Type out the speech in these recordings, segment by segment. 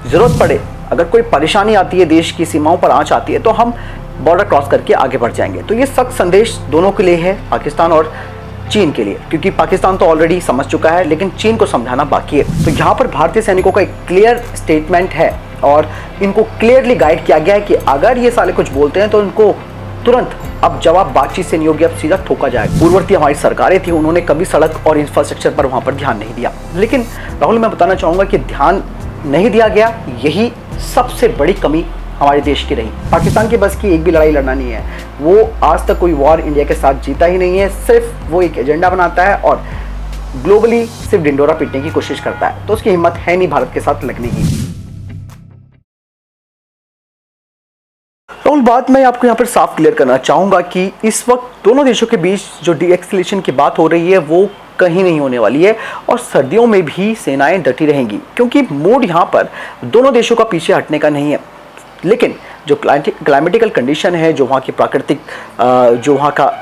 ज़रूरत पड़े, अगर कोई परेशानी आती है, देश की सीमाओं पर आंच आती है, तो हम बॉर्डर क्रॉस करके आगे बढ़ जाएंगे। तो ये सख्त संदेश दोनों के लिए है, पाकिस्तान और चीन के लिए, क्योंकि पाकिस्तान तो ऑलरेडी समझ चुका है, लेकिन चीन को समझाना बाकी है। तो यहाँ पर भारतीय सैनिकों का एक क्लियर स्टेटमेंट है और इनको क्लियरली गाइड किया गया है कि अगर ये साले कुछ बोलते हैं तो इनको तुरंत अब जवाब बातचीत से नहीं होगी, अब सीधा ठोका जाएगा। पूर्ववर्ती हमारी सरकारें थी, उन्होंने कभी सड़क और इंफ्रास्ट्रक्चर पर वहां पर ध्यान नहीं दिया। लेकिन राहुल, मैं बताना चाहूंगा कि ध्यान नहीं दिया गया, यही सबसे बड़ी कमी हमारे देश की रही। पाकिस्तान के बस की एक भी लड़ाई लड़ना नहीं है, वो आज तक कोई वॉर इंडिया के साथ जीता ही नहीं है। सिर्फ वो एक एजेंडा बनाता है और ग्लोबली सिर्फ डिंडोरा पीटने की कोशिश करता है। तो उसकी हिम्मत है नहीं भारत के साथ लगने की। राहुल, बात मैं आपको यहाँ पर साफ क्लियर करना चाहूंगा कि इस वक्त दोनों देशों के बीच जो डीएस्केलेशन की बात हो रही है वो कहीं नहीं होने वाली है और सर्दियों में भी सेनाएं डटी रहेंगी, क्योंकि मूड यहाँ पर दोनों देशों का पीछे हटने का नहीं है। लेकिन जो क्लाइमेटिकल कंडीशन है, जो वहाँ की प्राकृतिक जो वहाँ का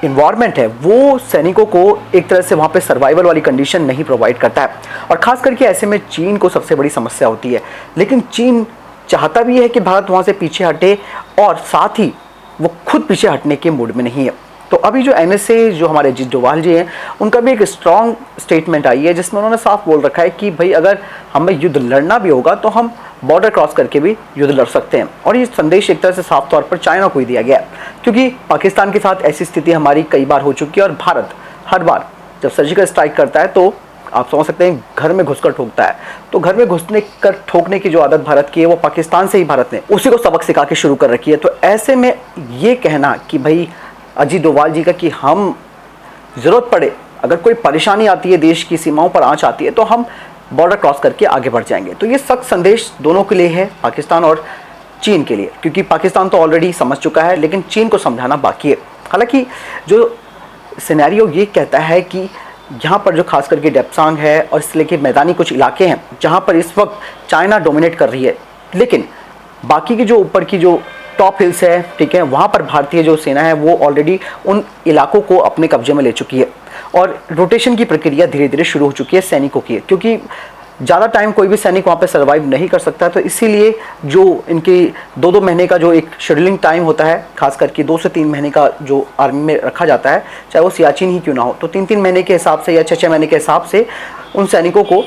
इन्वायरमेंट है, वो सैनिकों को एक तरह से वहाँ पे सर्वाइवल वाली कंडीशन नहीं प्रोवाइड करता है। और ख़ास करके ऐसे में चीन को सबसे बड़ी समस्या होती है। लेकिन चीन चाहता भी है कि भारत वहाँ से पीछे हटे और साथ ही वो खुद पीछे हटने के मूड में नहीं है। तो अभी जो एनएसए जो हमारे अजीत डोभाल जी हैं, उनका भी एक स्ट्रॉन्ग स्टेटमेंट आई है जिसमें उन्होंने साफ बोल रखा है कि भाई अगर हमें युद्ध लड़ना भी होगा तो हम बॉर्डर क्रॉस करके भी युद्ध लड़ सकते हैं। और ये संदेश एक तरह से साफ तौर पर चाइना को ही दिया गया है, क्योंकि पाकिस्तान के साथ ऐसी स्थिति हमारी कई बार हो चुकी है और भारत हर बार जब सर्जिकल स्ट्राइक करता है तो आप समझ सकते हैं घर में घुसकर ठोकता है। तो घर में घुसने कर ठोकने की जो आदत भारत की है वो पाकिस्तान से ही भारत ने उसी को सबक सिखा के शुरू कर रखी है। तो ऐसे में ये कहना कि भाई अजीत डोभाल जी का कि हम ज़रूरत पड़े, अगर कोई परेशानी आती है, देश की सीमाओं पर आंच आती है, तो हम बॉर्डर क्रॉस करके आगे बढ़ जाएंगे। तो ये सख्त संदेश दोनों के लिए है, पाकिस्तान और चीन के लिए, क्योंकि पाकिस्तान तो ऑलरेडी समझ चुका है, लेकिन चीन को समझाना बाकी है। हालांकि जो सिनेरियो ये कहता है कि यहाँ पर जो खास करके डेप्सांग है और इसलिए के मैदानी कुछ इलाके हैं जहाँ पर इस वक्त चाइना डोमिनेट कर रही है, लेकिन बाकी की जो ऊपर की जो टॉप हिल्स है, ठीक है, वहाँ पर भारतीय जो सेना है वो ऑलरेडी उन इलाकों को अपने कब्जे में ले चुकी है और रोटेशन की प्रक्रिया धीरे धीरे शुरू हो चुकी है सैनिकों की, क्योंकि ज़्यादा टाइम कोई भी सैनिक वहाँ पे सर्वाइव नहीं कर सकता। तो इसीलिए जो इनकी 2-2 महीने का जो एक शेड्यूलिंग टाइम होता है, खास करके 2 से 3 महीने का जो आर्मी में रखा जाता है, चाहे वो सियाचिन ही क्यों ना हो, तो 3-3 महीने के हिसाब से या 6-6 महीने के हिसाब से उन सैनिकों को,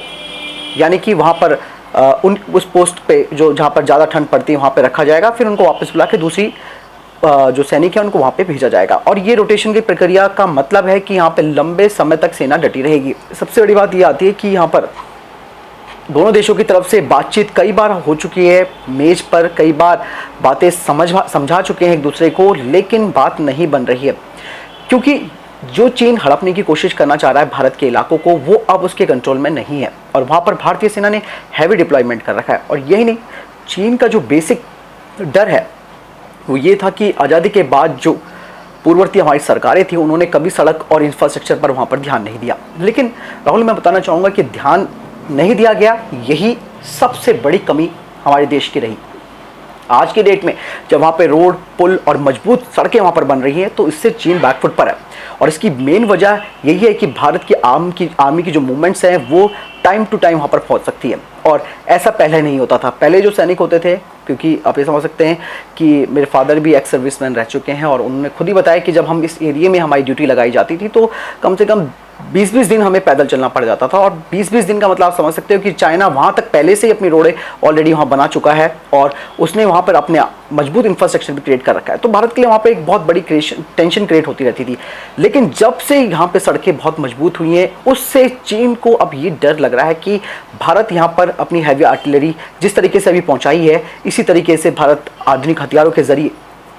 यानी कि वहाँ पर उस पोस्ट पे जो जहाँ पर ज़्यादा ठंड पड़ती है वहाँ पे रखा जाएगा, फिर उनको वापस बुला के दूसरी जो सैनिक है उनको वहाँ पे भेजा जाएगा। और ये रोटेशन की प्रक्रिया का मतलब है कि यहाँ पे लंबे समय तक सेना डटी रहेगी। सबसे बड़ी बात ये आती है कि यहाँ पर दोनों देशों की तरफ से बातचीत कई बार हो चुकी है, मेज पर कई बार बातें समझा चुके हैं एक दूसरे को, लेकिन बात नहीं बन रही है, क्योंकि जो चीन हड़पने की कोशिश करना चाह रहा है भारत के इलाकों को, वो अब उसके कंट्रोल में नहीं है और वहाँ पर भारतीय सेना ने हैवी डिप्लॉयमेंट कर रखा है। और यही नहीं, चीन का जो बेसिक डर है वो ये था कि आज़ादी के बाद जो पूर्ववर्ती हमारी सरकारें थी, उन्होंने कभी सड़क और इंफ्रास्ट्रक्चर पर वहाँ पर ध्यान नहीं दिया। लेकिन राहुल, मैं बताना चाहूँगा कि ध्यान नहीं दिया गया, यही सबसे बड़ी कमी हमारे देश की रही। आज के डेट में जब वहाँ पे रोड, पुल और मजबूत सड़कें वहाँ पर बन रही हैं, तो इससे चीन बैकफुट पर है और इसकी मेन वजह यही है कि भारत की आर्मी की जो मूवमेंट्स हैं वो टाइम टू टाइम वहाँ पर पहुँच सकती है और ऐसा पहले नहीं होता था। पहले जो सैनिक होते थे, क्योंकि आप ये समझ सकते हैं कि मेरे फादर भी एक्स सर्विसमैन रह चुके हैं और उन्होंने खुद ही बताया कि जब हम इस एरिया में हमारी ड्यूटी लगाई जाती थी तो कम से कम 20-20 दिन हमें पैदल चलना पड़ जाता था। और 20-20 दिन का मतलब आप समझ सकते हो कि चाइना वहाँ तक पहले से ही अपनी रोडें ऑलरेडी वहाँ बना चुका है और उसने वहाँ पर अपने मजबूत इंफ्रास्ट्रक्चर भी क्रिएट कर रखा है। तो भारत के लिए वहाँ पे एक बहुत बड़ी टेंशन क्रिएट होती रहती थी। लेकिन जब से यहाँ पे सड़कें बहुत मजबूत हुई हैं, उससे चीन को अब ये डर लग रहा है कि भारत यहाँ पर अपनी हैवी आर्टिलरी जिस तरीके से अभी पहुँचाई है, इसी तरीके से भारत आधुनिक हथियारों के जरिए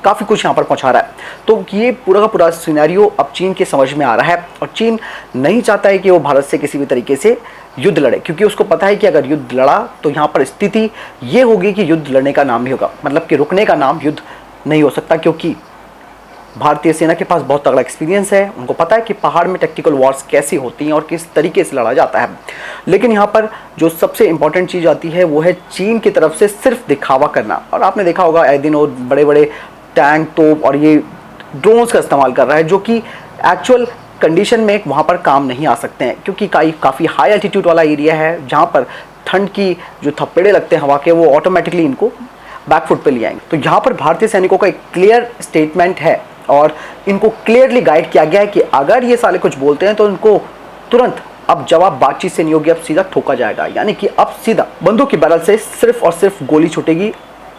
काफ़ी कुछ यहाँ पर पहुँचा रहा है। तो ये पूरा का पूरा सिनेरियो अब चीन के समझ में आ रहा है और चीन नहीं चाहता है कि वो भारत से किसी भी तरीके से युद्ध लड़े, क्योंकि उसको पता है कि अगर युद्ध लड़ा तो यहाँ पर स्थिति ये होगी कि युद्ध लड़ने का नाम नहीं होगा, मतलब कि रुकने का नाम युद्ध नहीं हो सकता, क्योंकि भारतीय सेना के पास बहुत तगड़ा एक्सपीरियंस है। उनको पता है कि पहाड़ में टैक्टिकल वॉर्स कैसी होती हैं और किस तरीके से लड़ा जाता है। लेकिन यहाँ पर जो सबसे इंपॉर्टेंट चीज़ आती है वो है चीन की तरफ से सिर्फ दिखावा करना। और आपने देखा होगा आए दिन और बड़े बड़े टैंक, तोप और ये ड्रोन्स का इस्तेमाल कर रहा है, जो कि एक्चुअल कंडीशन में वहाँ पर काम नहीं आ सकते हैं, क्योंकि काफ़ी हाई एल्टीट्यूड वाला एरिया है जहाँ पर ठंड की जो थप्पड़े लगते हैं हवा के, वो ऑटोमेटिकली इनको बैकफुट पे ले आएंगे। तो यहाँ पर भारतीय सैनिकों का एक क्लियर स्टेटमेंट है और इनको क्लियरली गाइड किया गया है कि अगर ये साले कुछ बोलते हैं तो इनको तुरंत अब जवाब बातचीत से नहीं होगी, अब सीधा ठोका जाएगा। यानी कि अब सीधा बंदूक की बैरल से सिर्फ और सिर्फ गोली छूटेगी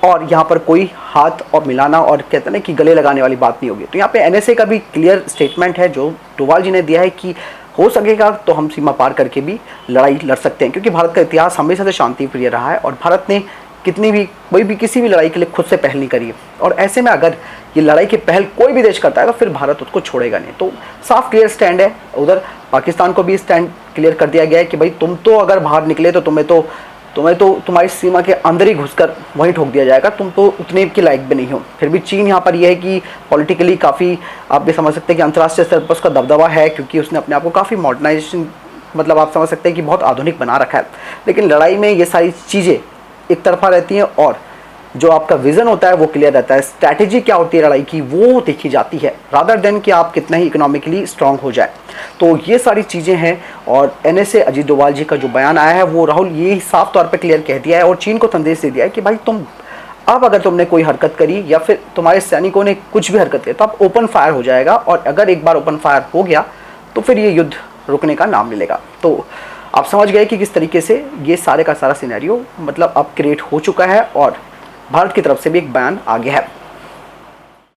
और यहाँ पर कोई हाथ और मिलाना और कहते हैं ना कि गले लगाने वाली बात नहीं होगी। तो यहाँ पे एनएसए का भी क्लियर स्टेटमेंट है जो डोभाल जी ने दिया है कि हो सकेगा तो हम सीमा पार करके भी लड़ाई लड़ सकते हैं, क्योंकि भारत का इतिहास हमेशा से शांति प्रिय रहा है और भारत ने कितनी भी कोई भी किसी भी लड़ाई के लिए खुद से पहल नहीं करी है। और ऐसे में अगर ये लड़ाई की पहल कोई भी देश करता है तो फिर भारत उसको छोड़ेगा नहीं। तो साफ क्लियर स्टैंड है। उधर पाकिस्तान को भी स्टैंड क्लियर कर दिया गया है कि भाई तुम तो अगर बाहर निकले तो तुम्हें तो तुम्हारी सीमा के अंदर ही घुसकर वहीं ठोक दिया जाएगा, तुम तो उतने की लायक भी नहीं हो। फिर भी चीन यहाँ पर यह है कि पॉलिटिकली काफ़ी आप भी समझ सकते हैं कि अंतर्राष्ट्रीय स्तर पर उसका दबदबा है, क्योंकि उसने अपने आप को काफ़ी मॉडर्नाइजेशन मतलब आप समझ सकते हैं कि बहुत आधुनिक बना रखा है। लेकिन लड़ाई में ये सारी चीज़ें एक तरफा रहती हैं और जो आपका विज़न होता है वो क्लियर रहता है। स्ट्रैटेजी क्या होती है लड़ाई की वो देखी जाती है, रादर देन कि आप कितना ही इकोनॉमिकली स्ट्रांग हो जाए। तो ये सारी चीज़ें हैं और एनएसए अजीत डोभाल जी का जो बयान आया है वो राहुल ये साफ तौर पे क्लियर कह दिया है और चीन को संदेश दे दिया है कि भाई तुम अब अगर तुमने कोई हरकत करी या फिर तुम्हारे सैनिकों ने कुछ भी हरकत की तो अब ओपन फायर हो जाएगा, और अगर एक बार ओपन फायर हो गया तो फिर ये युद्ध रुकने का नाम नहीं लेगा। तो आप समझ गए कि किस तरीके से ये सारे का सारा सिनेरियो मतलब अब क्रिएट हो चुका है और भारत की तरफ से भी एक बयान आ गया है।